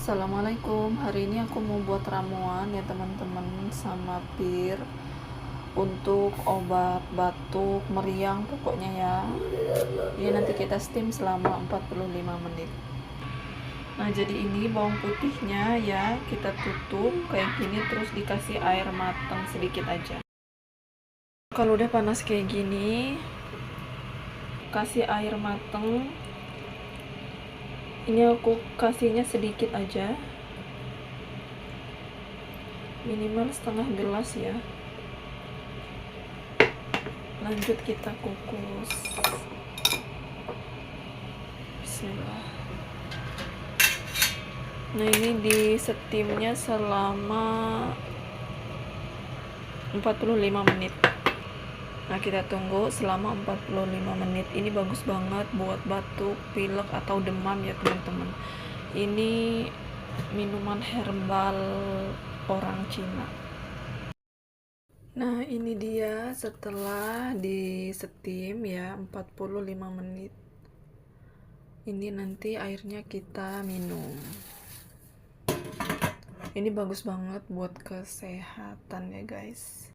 Assalamualaikum, hari ini aku mau buat ramuan ya teman-teman sama pir untuk obat batuk, meriang pokoknya ya. Ini nanti kita steam selama 45 menit. Nah jadi ini bawang putihnya ya kita tutup kayak gini, terus dikasih air matang sedikit aja. Kalau udah panas kayak gini, kasih air matang. Ini aku kasihnya sedikit aja, minimal setengah gelas ya. Lanjut kita kukus. Bismillah. Nah ini di steamnya selama 45 menit. Nah kita tunggu selama 45 menit. Ini bagus banget buat batuk, pilek atau demam ya teman-teman. Ini minuman herbal orang Cina. Nah ini dia setelah di steam ya 45 menit. Ini nanti airnya kita minum. Ini bagus banget buat kesehatan ya guys.